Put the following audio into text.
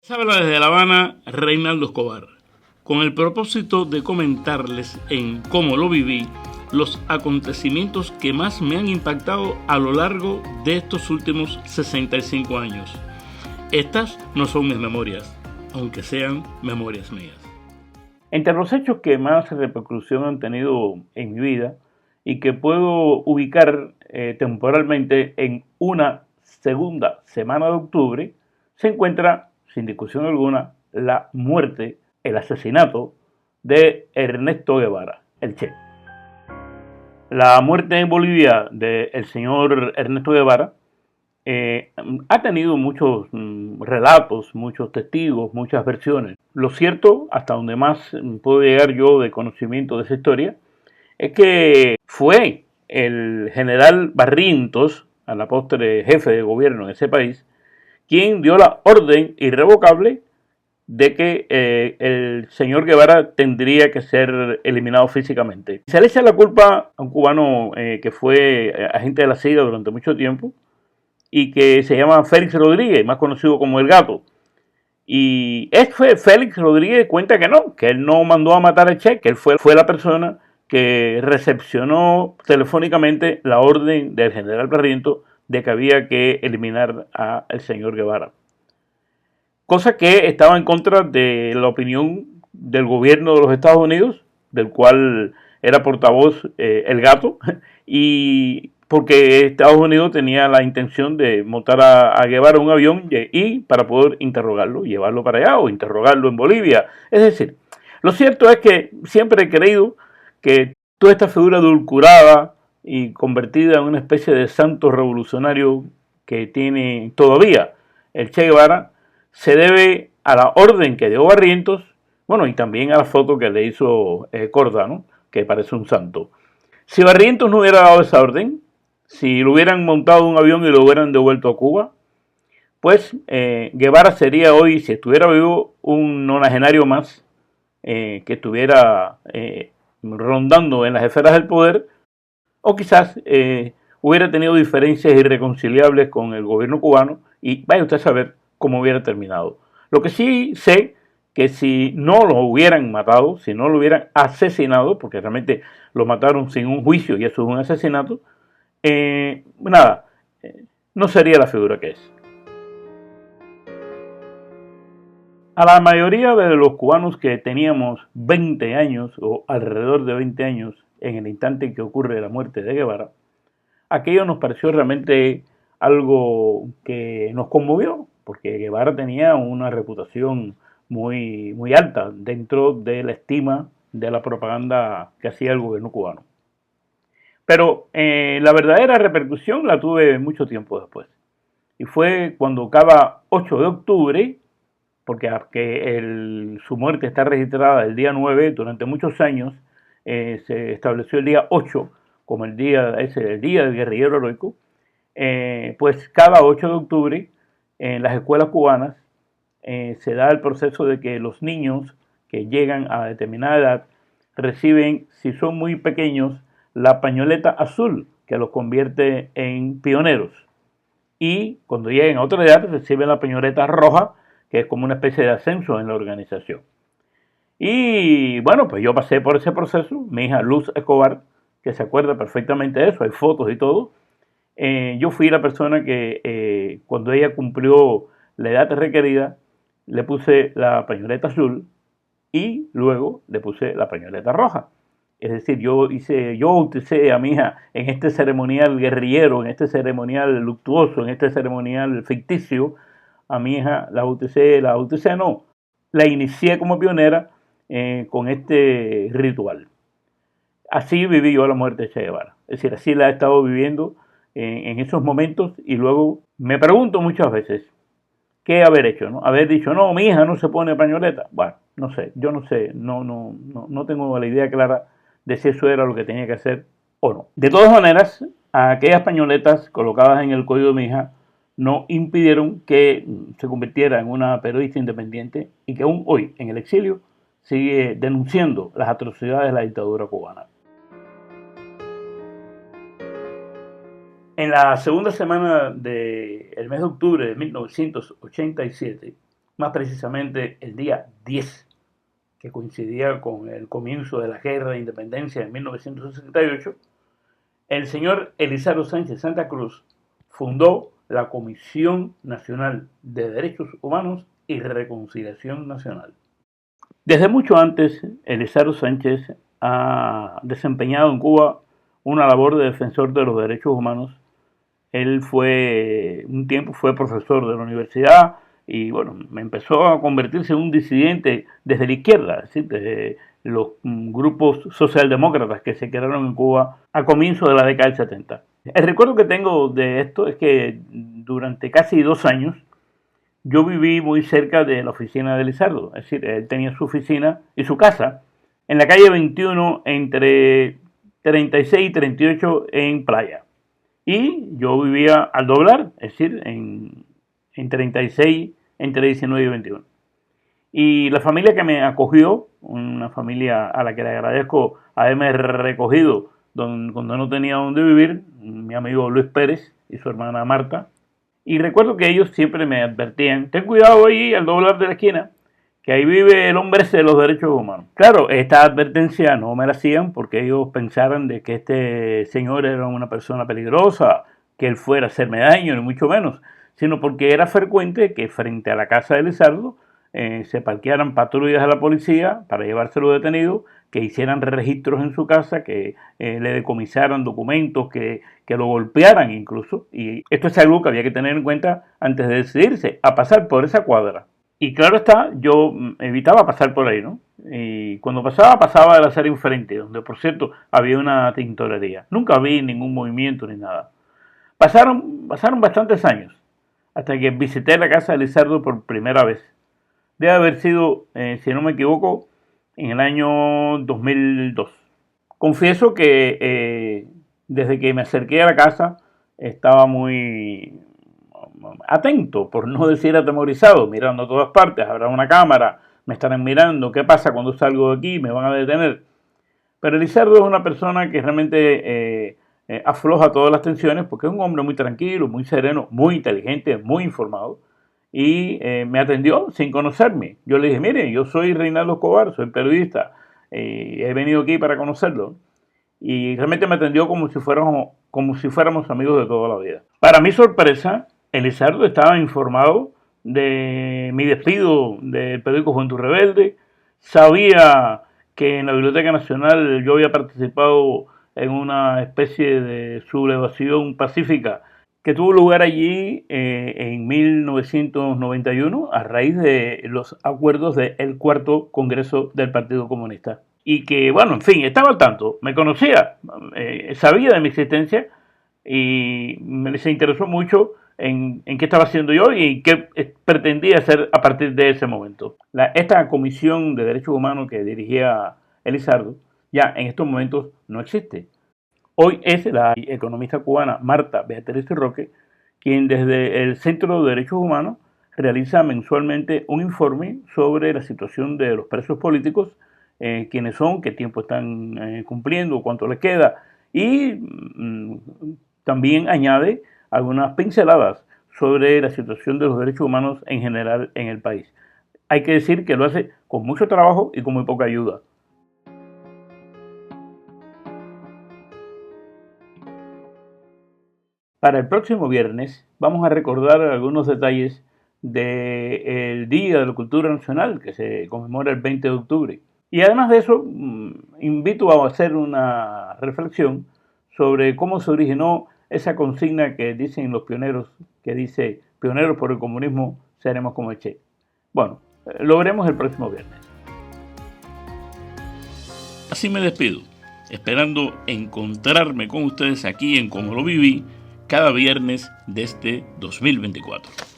Les habla desde La Habana Reinaldo Escobar, con el propósito de comentarles en cómo lo viví los acontecimientos que más me han impactado a lo largo de estos últimos 65 años. Estas no son mis memorias, aunque sean memorias mías. Entre los hechos que más repercusión han tenido en mi vida y que puedo ubicar temporalmente en una segunda semana de octubre, se encuentra, sin discusión alguna, la muerte, el asesinato de Ernesto Guevara, el Che. La muerte en Bolivia del señor Ernesto Guevara ha tenido muchos relatos, muchos testigos, muchas versiones. Lo cierto, hasta donde más puedo llegar yo de conocimiento de esa historia, es que fue el general Barrientos, a la postre jefe de gobierno en ese país, quien dio la orden irrevocable de que el señor Guevara tendría que ser eliminado físicamente. Se le echa la culpa a un cubano que fue agente de la CIA durante mucho tiempo y que se llama Félix Rodríguez, más conocido como El Gato. Y Félix Rodríguez cuenta que él no mandó a matar a Che, que él fue la persona que recepcionó telefónicamente la orden del general Barrientos de que había que eliminar al señor Guevara. Cosa que estaba en contra de la opinión del gobierno de los Estados Unidos, del cual era portavoz El Gato, y porque Estados Unidos tenía la intención de montar a Guevara en un avión y para poder interrogarlo, llevarlo para allá o interrogarlo en Bolivia. Es decir, lo cierto es que siempre he creído que toda esta figura edulcorada y convertida en una especie de santo revolucionario que tiene todavía el Che Guevara se debe a la orden que dio Barrientos, bueno, y también a la foto que le hizo Cordano, que parece un santo. Si Barrientos no hubiera dado esa orden, si lo hubieran montado en un avión y lo hubieran devuelto a Cuba, pues Guevara sería hoy, si estuviera vivo, un nonagenario más que estuviera rondando en las esferas del poder, o quizás hubiera tenido diferencias irreconciliables con el gobierno cubano y vaya usted a saber cómo hubiera terminado. Lo que sí sé que si no lo hubieran matado, si no lo hubieran asesinado, porque realmente lo mataron sin un juicio y eso es un asesinato, no sería la figura que es. A la mayoría de los cubanos que teníamos 20 años o alrededor de 20 años en el instante en que ocurre la muerte de Guevara, aquello nos pareció realmente algo que nos conmovió, porque Guevara tenía una reputación muy, muy alta dentro de la estima de la propaganda que hacía el gobierno cubano. Pero la verdadera repercusión la tuve mucho tiempo después. Y fue cuando cada 8 de octubre, porque su muerte está registrada el día 9, durante muchos años se estableció el día 8 como el día del guerrillero heroico, pues cada 8 de octubre en las escuelas cubanas se da el proceso de que los niños que llegan a determinada edad reciben, si son muy pequeños, la pañoleta azul que los convierte en pioneros. Y cuando lleguen a otra edad reciben la pañoleta roja, que es como una especie de ascenso en la organización. Y bueno, pues yo pasé por ese proceso, mi hija Luz Escobar, que se acuerda perfectamente de eso, hay fotos y todo. Yo fui la persona que cuando ella cumplió la edad requerida, le puse la pañoleta azul y luego le puse la pañoleta roja. Es decir, yo bauticé a mi hija en este ceremonial guerrillero, en este ceremonial luctuoso, en este ceremonial ficticio. A mi hija la inicié como pionera con este ritual. Así viví yo la muerte de Che Guevara. Es decir, así la he estado viviendo en esos momentos y luego me pregunto muchas veces qué haber hecho, ¿no? Haber dicho, no, mi hija no se pone pañoleta. Bueno, no sé, yo no sé, no tengo la idea clara de si eso era lo que tenía que hacer o no. De todas maneras, aquellas pañoletas colocadas en el cuello de mi hija no impidieron que se convirtiera en una periodista independiente y que aún hoy, en el exilio, sigue denunciando las atrocidades de la dictadura cubana. En la segunda semana del mes de octubre de 1987, más precisamente el día 10, que coincidía con el comienzo de la Guerra de Independencia en 1968, el señor Elizardo Sánchez Santa Cruz fundó la Comisión Nacional de Derechos Humanos y Reconciliación Nacional. Desde mucho antes, Elizardo Sánchez ha desempeñado en Cuba una labor de defensor de los derechos humanos. Él un tiempo fue profesor de la universidad y bueno, empezó a convertirse en un disidente desde la izquierda, es decir, desde los grupos socialdemócratas que se crearon en Cuba a comienzos de la década del 70. El recuerdo que tengo de esto es que durante casi 2 años yo viví muy cerca de la oficina de Elizardo, es decir, él tenía su oficina y su casa en la calle 21 entre 36 y 38 en Playa. Y yo vivía al doblar, es decir, en 36 entre 19 y 21. Y la familia que me acogió, una familia a la que le agradezco haberme recogido cuando no tenía dónde vivir, mi amigo Luis Pérez y su hermana Marta. Y recuerdo que ellos siempre me advertían, ten cuidado ahí al doblar de la esquina, que ahí vive el hombre de los derechos humanos. Claro, esta advertencia no me la hacían porque ellos pensaran de que este señor era una persona peligrosa, que él fuera a hacerme daño, ni mucho menos, sino porque era frecuente que frente a la casa de Elizardo se parquearan patrullas de la policía para llevárselo detenido, que hicieran registros en su casa, que le decomisaran documentos, que lo golpearan incluso. Y esto es algo que había que tener en cuenta antes de decidirse a pasar por esa cuadra. Y claro está, yo evitaba pasar por ahí, ¿no? Y cuando pasaba de la acera enfrente, donde por cierto había una tintorería. Nunca vi ningún movimiento ni nada. Pasaron bastantes años hasta que visité la casa de Elizardo por primera vez. Debe haber sido, si no me equivoco, en el año 2002. Confieso que desde que me acerqué a la casa estaba muy atento, por no decir atemorizado, mirando a todas partes. Habrá una cámara, me estarán mirando, ¿qué pasa cuando salgo de aquí? Me van a detener. Pero Elizardo es una persona que realmente afloja todas las tensiones porque es un hombre muy tranquilo, muy sereno, muy inteligente, muy informado. Y me atendió sin conocerme. Yo le dije, mire, yo soy Reinaldo Escobar, soy periodista, he venido aquí para conocerlo. Y realmente me atendió como si fuéramos amigos de toda la vida. Para mi sorpresa, Elizardo estaba informado de mi despido del periódico Juventud Rebelde, sabía que en la Biblioteca Nacional yo había participado en una especie de sublevación pacífica que tuvo lugar allí en 1991 a raíz de los acuerdos del cuarto Congreso del Partido Comunista. Y que, bueno, en fin, estaba al tanto, me conocía, sabía de mi existencia y se interesó mucho en qué estaba haciendo yo y qué pretendía hacer a partir de ese momento. Esta Comisión de Derechos Humanos que dirigía Elizardo ya en estos momentos no existe. Hoy es la economista cubana Marta Beatriz Roque quien desde el Centro de Derechos Humanos realiza mensualmente un informe sobre la situación de los presos políticos, quiénes son, qué tiempo están cumpliendo, cuánto les queda, y también añade algunas pinceladas sobre la situación de los derechos humanos en general en el país. Hay que decir que lo hace con mucho trabajo y con muy poca ayuda. Para el próximo viernes vamos a recordar algunos detalles del Día de la Cultura Nacional que se conmemora el 20 de octubre. Y además de eso, invito a hacer una reflexión sobre cómo se originó esa consigna que dicen los pioneros, que dice, pioneros por el comunismo, seremos como el Che. Bueno, lo veremos el próximo viernes. Así me despido, esperando encontrarme con ustedes aquí en Como lo viví, cada viernes de este 2024.